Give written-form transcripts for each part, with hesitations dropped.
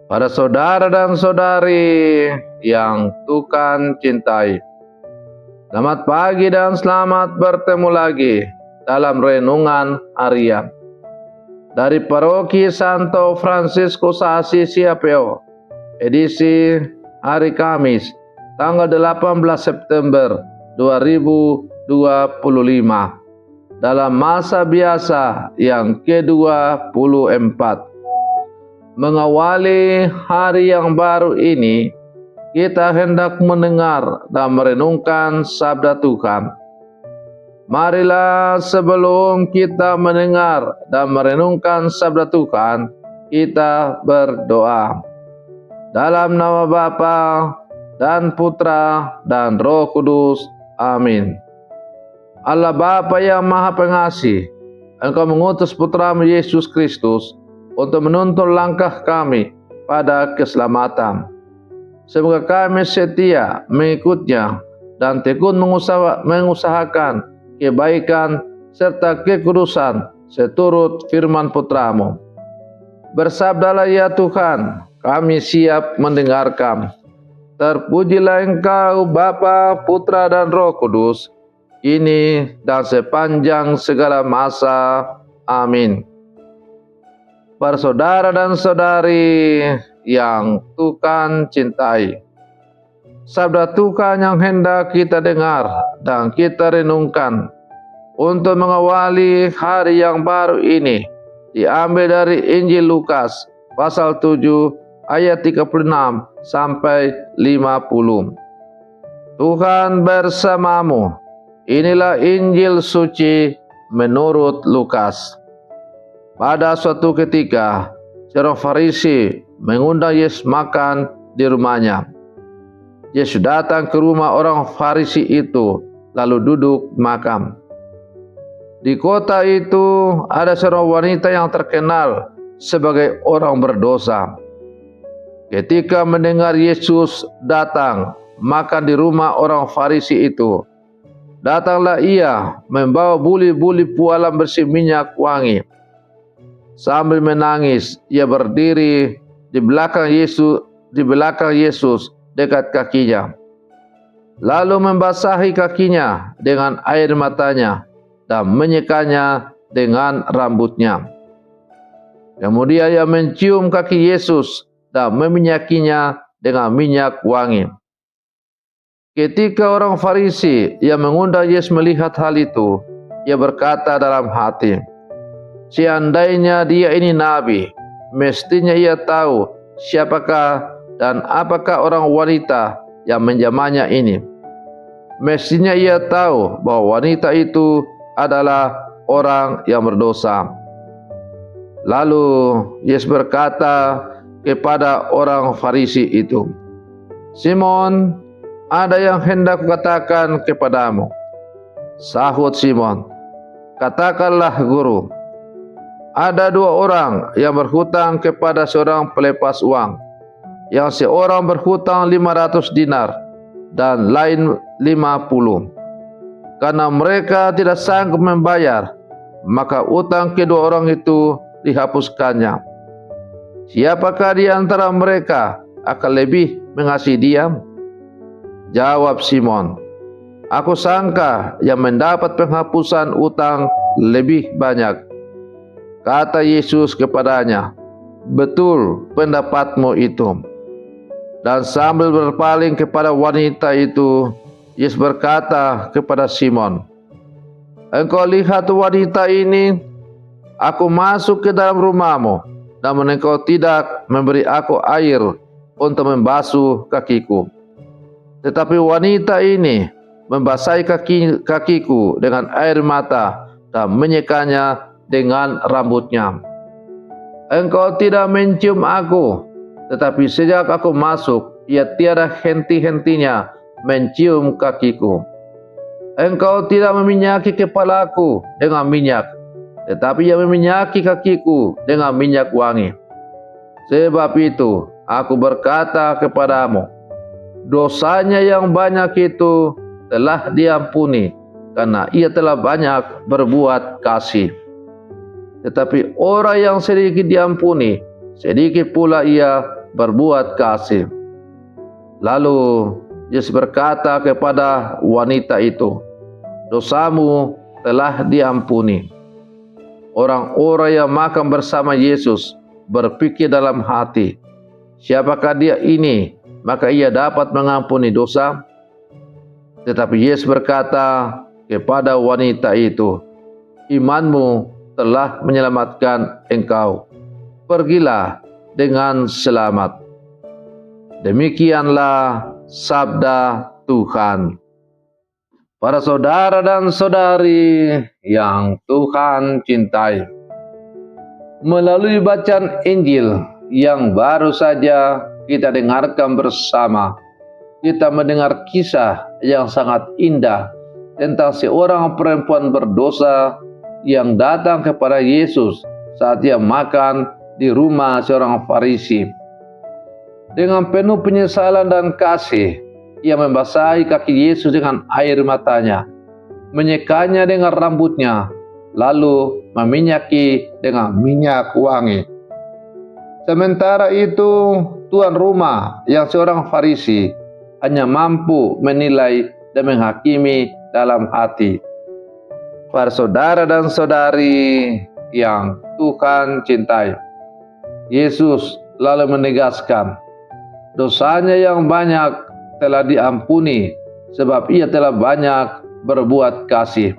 Pada saudara dan saudari yang Tuhan cintai, selamat pagi dan selamat bertemu lagi dalam renungan harian dari Paroki Santo Fransiskus Assisi Apeo, edisi hari Kamis, tanggal 18 September 2025, dalam masa biasa yang ke-24. Mengawali hari yang baru ini, kita hendak mendengar dan merenungkan sabda Tuhan. Marilah sebelum kita mendengar dan merenungkan sabda Tuhan, kita berdoa. Dalam nama Bapa dan Putra dan Roh Kudus. Amin. Allah Bapa yang Maha Pengasih, Engkau mengutus Putramu Yesus Kristus untuk menuntun langkah kami pada keselamatan. Semoga kami setia mengikutnya dan tekun mengusahakan kebaikan serta kekudusan seturut firman Putramu. Bersabdalah ya Tuhan, kami siap mendengarkan. Terpujilah Engkau Bapa, Putra dan Roh Kudus, kini dan sepanjang segala masa. Amin. Para saudara dan saudari yang Tuhan cintai, sabda Tuhan yang hendak kita dengar dan kita renungkan untuk mengawali hari yang baru ini diambil dari Injil Lukas pasal 7 ayat 36 sampai 50. Tuhan bersamamu. Inilah Injil suci menurut Lukas. Pada suatu ketika, seorang Farisi mengundang Yesus makan di rumahnya. Yesus datang ke rumah orang Farisi itu, lalu duduk makan. Di kota itu ada seorang wanita yang terkenal sebagai orang berdosa. Ketika mendengar Yesus datang makan di rumah orang Farisi itu, datanglah ia membawa buli-buli pualam bersih minyak wangi. Sambil menangis, ia berdiri di belakang Yesus dekat kakinya. Lalu membasahi kakinya dengan air matanya dan menyekanya dengan rambutnya. Kemudian ia mencium kaki Yesus dan meminyakinya dengan minyak wangi. Ketika orang Farisi yang mengundang Yesus melihat hal itu, ia berkata dalam hati, seandainya dia ini nabi, mestinya ia tahu siapakah dan apakah orang wanita yang menjamahnya ini. Mestinya ia tahu bahwa wanita itu adalah orang yang berdosa. Lalu Yesus berkata kepada orang Farisi itu, Simon, ada yang hendak kukatakan kepadamu. Sahut Simon, katakanlah guru. Ada dua orang yang berhutang kepada seorang pelepas uang. Yang seorang berhutang 500 dinar dan lain 50. Karena mereka tidak sanggup membayar, maka utang kedua orang itu dihapuskannya. Siapakah di antara mereka akan lebih mengasihi dia? Jawab Simon, aku sangka yang mendapat penghapusan utang lebih banyak. Kata Yesus kepadanya, betul pendapatmu itu. Dan sambil berpaling kepada wanita itu, Yesus berkata kepada Simon, engkau lihat wanita ini, aku masuk ke dalam rumahmu, namun engkau tidak memberi aku air untuk membasuh kakiku. Tetapi wanita ini membasahi kakiku dengan air mata dan menyekanya dengan rambutnya. Engkau tidak mencium aku, tetapi sejak aku masuk, ia tiada henti-hentinya mencium kakiku. Engkau tidak meminyaki kepalaku dengan minyak, tetapi ia meminyaki kakiku dengan minyak wangi. Sebab itu, aku berkata kepadamu, dosanya yang banyak itu telah diampuni, karena ia telah banyak berbuat kasih. Tetapi orang yang sedikit diampuni, sedikit pula ia berbuat kasih. Lalu Yesus berkata kepada wanita itu, dosamu telah diampuni. Orang-orang yang makan bersama Yesus berpikir dalam hati, siapakah dia ini, maka ia dapat mengampuni dosa? Tetapi Yesus berkata kepada wanita itu, imanmu telah menyelamatkan engkau. Pergilah dengan selamat. Demikianlah sabda Tuhan. Para saudara dan saudari yang Tuhan cintai, melalui bacaan Injil yang baru saja kita dengarkan bersama, kita mendengar kisah yang sangat indah tentang seorang perempuan berdosa yang datang kepada Yesus saat ia makan di rumah seorang Farisi. Dengan penuh penyesalan dan kasih, ia membasahi kaki Yesus dengan air matanya, menyekanya dengan rambutnya, lalu meminyaki dengan minyak wangi. Sementara itu, tuan rumah yang seorang Farisi hanya mampu menilai dan menghakimi dalam hati. Para saudara dan saudari yang Tuhan cintai, Yesus lalu menegaskan, dosanya yang banyak telah diampuni sebab ia telah banyak berbuat kasih.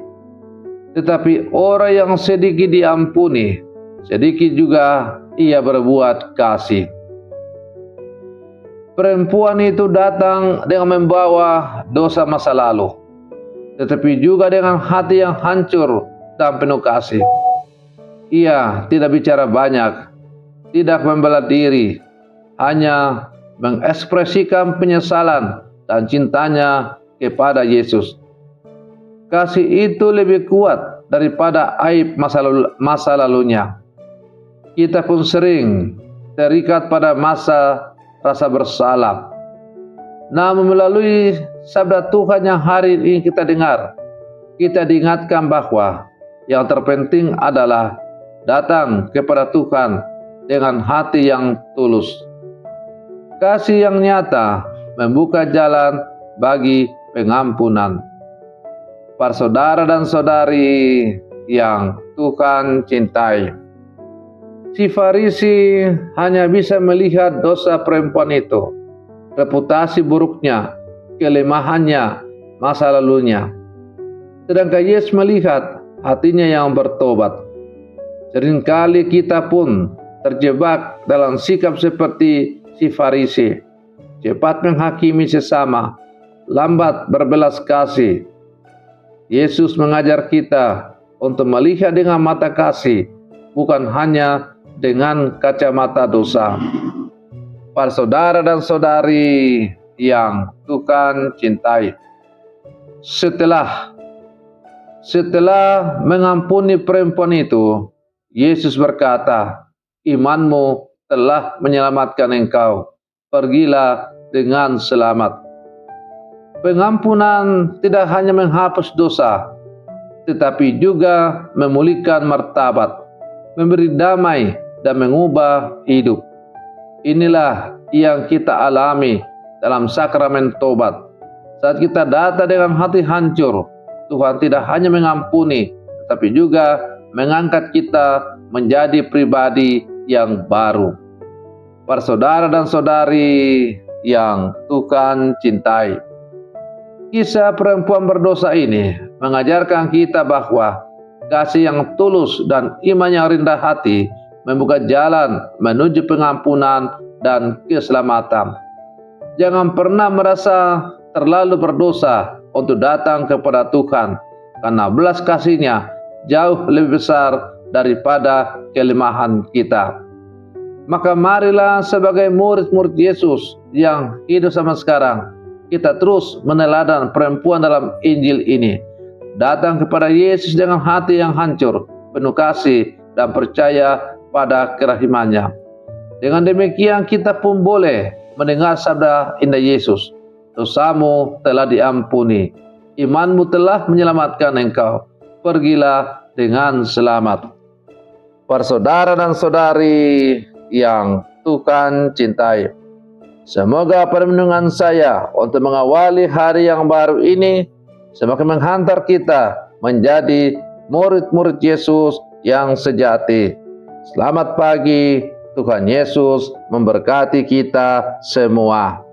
Tetapi orang yang sedikit diampuni, sedikit juga ia berbuat kasih. Perempuan itu datang dengan membawa dosa masa lalu, tetapi juga dengan hati yang hancur dan penuh kasih. Ia tidak bicara banyak, tidak membela diri, hanya mengekspresikan penyesalan dan cintanya kepada Yesus. Kasih itu lebih kuat daripada aib masa lalunya. Kita pun sering terikat pada masa rasa bersalah. Namun melalui sabda Tuhan yang hari ini kita dengar, kita diingatkan bahwa yang terpenting adalah datang kepada Tuhan dengan hati yang tulus. Kasih yang nyata membuka jalan bagi pengampunan. Para saudara dan saudari yang Tuhan cintai, si Farisi hanya bisa melihat dosa perempuan itu, reputasi buruknya, kelemahannya, masa lalunya. Sedangkan Yesus melihat hatinya yang bertobat. Seringkali kita pun terjebak dalam sikap seperti si Farisi, cepat menghakimi sesama, lambat berbelas kasih. Yesus mengajar kita untuk melihat dengan mata kasih, bukan hanya dengan kacamata dosa. Para saudara dan saudari yang Tuhan cintai, setelah mengampuni perempuan itu, Yesus berkata, imanmu telah menyelamatkan engkau. Pergilah dengan selamat. Pengampunan tidak hanya menghapus dosa, tetapi juga memulihkan martabat, memberi damai, dan mengubah hidup. Inilah yang kita alami dalam sakramen tobat. Saat kita datang dengan hati hancur, Tuhan tidak hanya mengampuni, tetapi juga mengangkat kita menjadi pribadi yang baru. Para saudara dan saudari yang Tuhan cintai, kisah perempuan berdosa ini mengajarkan kita bahwa kasih yang tulus dan iman yang rendah hati membuka jalan menuju pengampunan dan keselamatan. Jangan pernah merasa terlalu berdosa untuk datang kepada Tuhan, karena belas kasih-Nya jauh lebih besar daripada kelemahan kita. Maka marilah sebagai murid-murid Yesus yang hidup sama sekarang, kita terus meneladan perempuan dalam Injil ini. Datang kepada Yesus dengan hati yang hancur, penuh kasih dan percaya pada kerahimannya. Dengan demikian kita pun boleh mendengar sabda indah Yesus, dosamu telah diampuni, imanmu telah menyelamatkan engkau, pergilah dengan selamat. Para saudara dan saudari yang Tuhan cintai. Semoga permenungan saya untuk mengawali hari yang baru ini semakin menghantar kita menjadi murid-murid Yesus yang sejati. Selamat pagi, Tuhan Yesus memberkati kita semua.